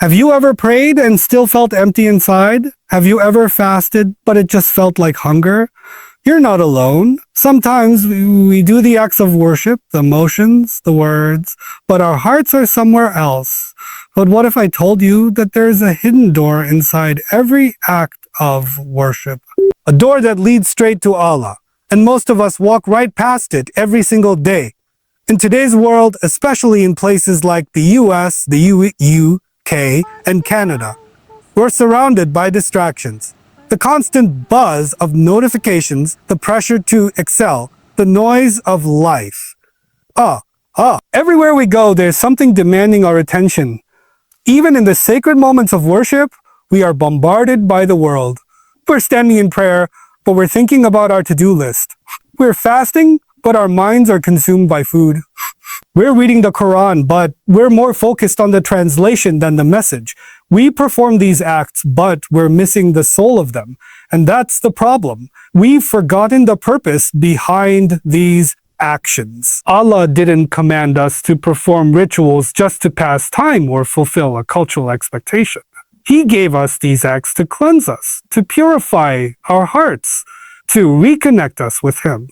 Have you ever prayed and still felt empty inside? Have you ever fasted, but it just felt like hunger? You're not alone. Sometimes we do the acts of worship, the motions, the words, but our hearts are somewhere else. But what if I told you that there is a hidden door inside every act of worship? A door that leads straight to Allah, and most of us walk right past it every single day. In today's world, especially in places like the US, the UK, and Canada, we're surrounded by distractions. The constant buzz of notifications, the pressure to excel, the noise of life. Everywhere we go, there's something demanding our attention. Even in the sacred moments of worship, we are bombarded by the world. We're standing in prayer, but we're thinking about our to-do list. We're fasting, but our minds are consumed by food. We're reading the Quran, but we're more focused on the translation than the message. We perform these acts, but we're missing the soul of them. And that's the problem. We've forgotten the purpose behind these actions. Allah didn't command us to perform rituals just to pass time or fulfill a cultural expectation. He gave us these acts to cleanse us, to purify our hearts, to reconnect us with Him.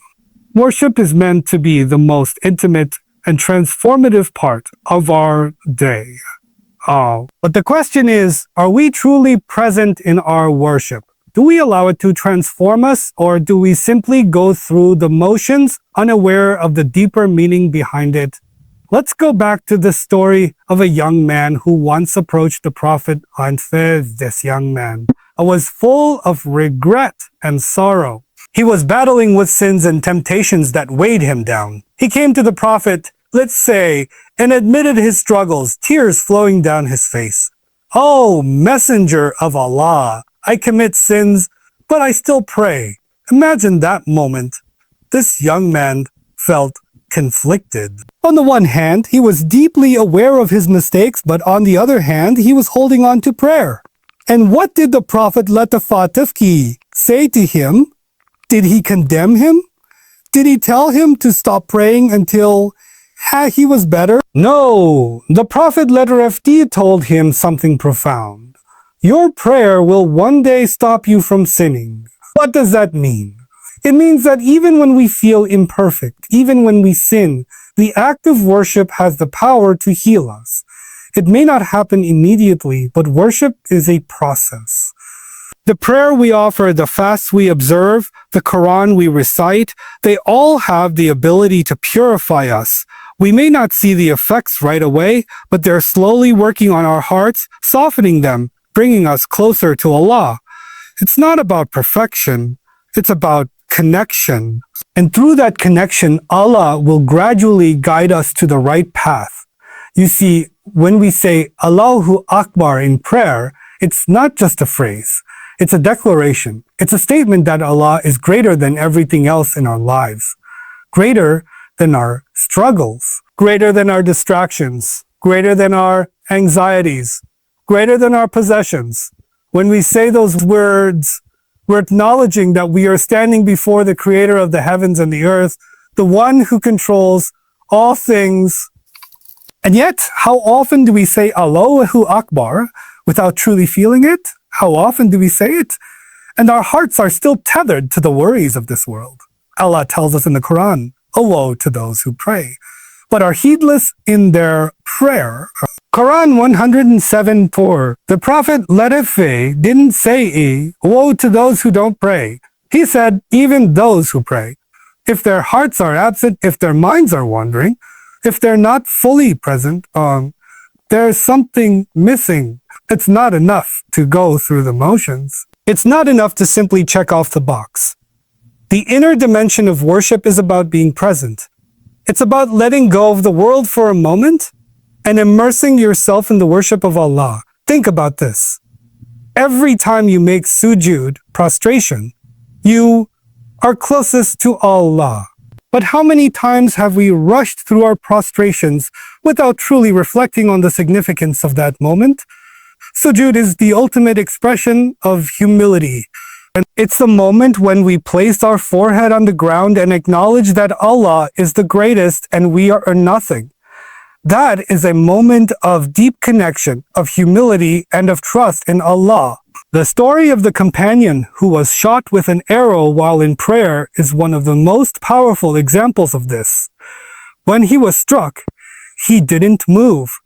Worship is meant to be the most intimate and transformative part of our day. But the question is, are we truly present in our worship? Do we allow it to transform us, or do we simply go through the motions, unaware of the deeper meaning behind it? Let's go back to the story of a young man who once approached the Prophet. This young man was full of regret and sorrow. He was battling with sins and temptations that weighed him down. He came to the Prophet, let's say, and admitted his struggles, tears flowing down his face. "Oh, Messenger of Allah, I commit sins, but I still pray." Imagine that moment. This young man felt conflicted. On the one hand, he was deeply aware of his mistakes, but on the other hand, he was holding on to prayer. And what did the Prophet Latafatafki say to him? Did he condemn him? Did he tell him to stop praying until he was better? No, the Prophet FD told him something profound. Your prayer will one day stop you from sinning. What does that mean? It means that even when we feel imperfect, even when we sin, the act of worship has the power to heal us. It may not happen immediately, but worship is a process. The prayer we offer, the fasts we observe, the Quran we recite, they all have the ability to purify us. We may not see the effects right away, but they're slowly working on our hearts, softening them, bringing us closer to Allah. It's not about perfection, it's about connection. And through that connection, Allah will gradually guide us to the right path. You see, when we say Allahu Akbar in prayer, it's not just a phrase. It's a declaration. It's a statement that Allah is greater than everything else in our lives, greater than our struggles, greater than our distractions, greater than our anxieties, greater than our possessions. When we say those words, we're acknowledging that we are standing before the Creator of the heavens and the earth, the one who controls all things. And yet, how often do we say Allahu Akbar without truly feeling it? How often do we say it? And our hearts are still tethered to the worries of this world. Allah tells us in the Quran, woe to those who pray, but are heedless in their prayer. Quran 107:4. The Prophet didn't say, woe to those who don't pray. He said, even those who pray. If their hearts are absent, if their minds are wandering, if they're not fully present, there's something missing. It's not enough to go through the motions. It's not enough to simply check off the box. The inner dimension of worship is about being present. It's about letting go of the world for a moment and immersing yourself in the worship of Allah. Think about this. Every time you make sujud, prostration, you are closest to Allah. But how many times have we rushed through our prostrations without truly reflecting on the significance of that moment? Sujud is the ultimate expression of humility. And it's the moment when we place our forehead on the ground and acknowledge that Allah is the greatest and we are nothing. That is a moment of deep connection, of humility, and of trust in Allah. The story of the companion who was shot with an arrow while in prayer is one of the most powerful examples of this. When he was struck, he didn't move.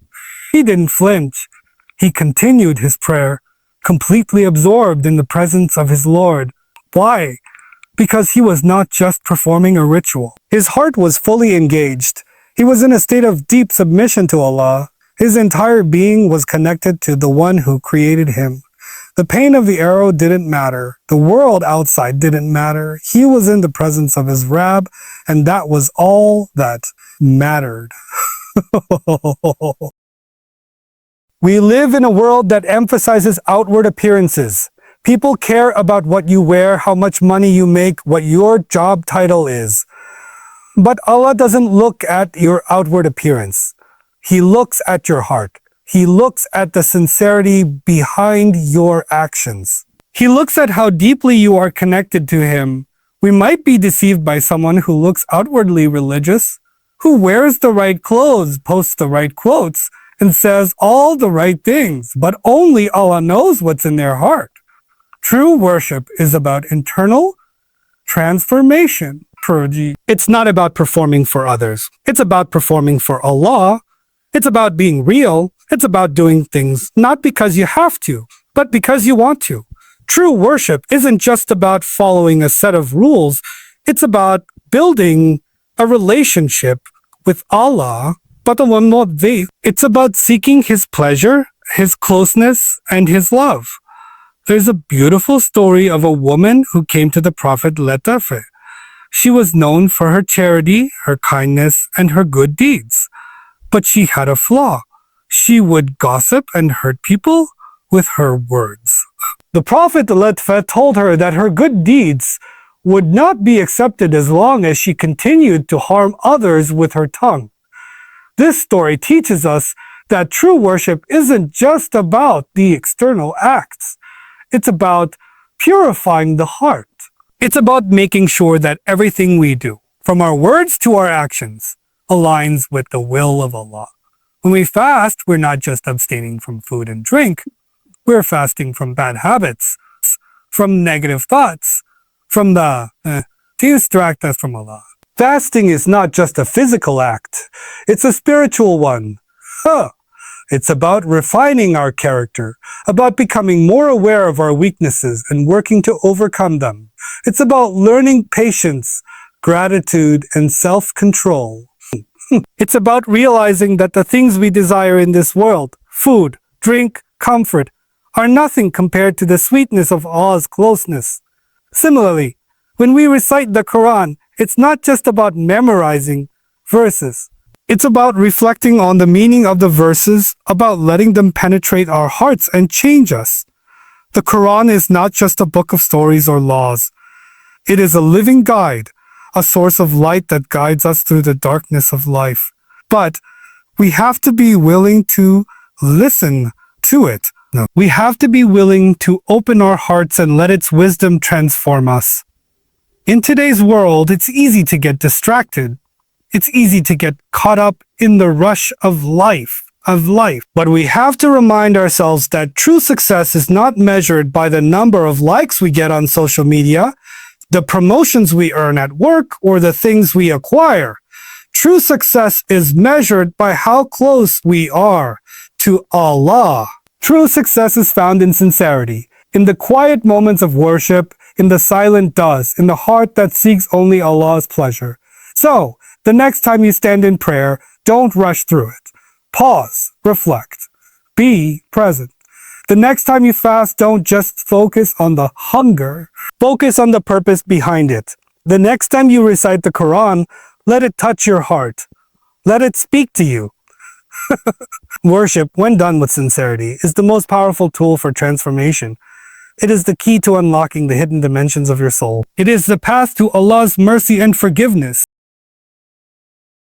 He didn't flinch. He continued his prayer, completely absorbed in the presence of his Lord. Why? Because he was not just performing a ritual. His heart was fully engaged. He was in a state of deep submission to Allah. His entire being was connected to the one who created him. The pain of the arrow didn't matter. The world outside didn't matter. He was in the presence of his Rabb, and that was all that mattered. We live in a world that emphasizes outward appearances. People care about what you wear, how much money you make, what your job title is. But Allah doesn't look at your outward appearance. He looks at your heart. He looks at the sincerity behind your actions. He looks at how deeply you are connected to Him. We might be deceived by someone who looks outwardly religious, who wears the right clothes, posts the right quotes, and says all the right things, but only Allah knows what's in their heart. True worship is about internal transformation. It's not about performing for others. It's about performing for Allah. It's about being real. It's about doing things not because you have to, but because you want to. True worship isn't just about following a set of rules. It's about building a relationship with Allah. It's about seeking His pleasure, His closeness, and His love. There's a beautiful story of a woman who came to the Prophet Letafe. She was known for her charity, her kindness, and her good deeds. But she had a flaw. She would gossip and hurt people with her words. The Prophet Letafe told her that her good deeds would not be accepted as long as she continued to harm others with her tongue. This story teaches us that true worship isn't just about the external acts. It's about purifying the heart. It's about making sure that everything we do, from our words to our actions, aligns with the will of Allah. When we fast, we're not just abstaining from food and drink. We're fasting from bad habits, from negative thoughts, to distract us from Allah. Fasting is not just a physical act. It's a spiritual one. It's about refining our character, about becoming more aware of our weaknesses and working to overcome them. It's about learning patience, gratitude, and self-control. It's about realizing that the things we desire in this world, food, drink, comfort, are nothing compared to the sweetness of Allah's closeness. Similarly, when we recite the Quran, it's not just about memorizing verses. It's about reflecting on the meaning of the verses, about letting them penetrate our hearts and change us. The Quran is not just a book of stories or laws. It is a living guide, a source of light that guides us through the darkness of life. But we have to be willing to listen to it. We have to be willing to open our hearts and let its wisdom transform us. In today's world, it's easy to get distracted. It's easy to get caught up in the rush of life. But we have to remind ourselves that true success is not measured by the number of likes we get on social media, the promotions we earn at work, or the things we acquire. True success is measured by how close we are to Allah. True success is found in sincerity, in the quiet moments of worship, in the silent does, in the heart that seeks only Allah's pleasure. So, the next time you stand in prayer, don't rush through it. Pause, reflect, be present. The next time you fast, don't just focus on the hunger. Focus on the purpose behind it. The next time you recite the Quran, let it touch your heart. Let it speak to you. Worship, when done with sincerity, is the most powerful tool for transformation. It is the key to unlocking the hidden dimensions of your soul. It is the path to Allah's mercy and forgiveness.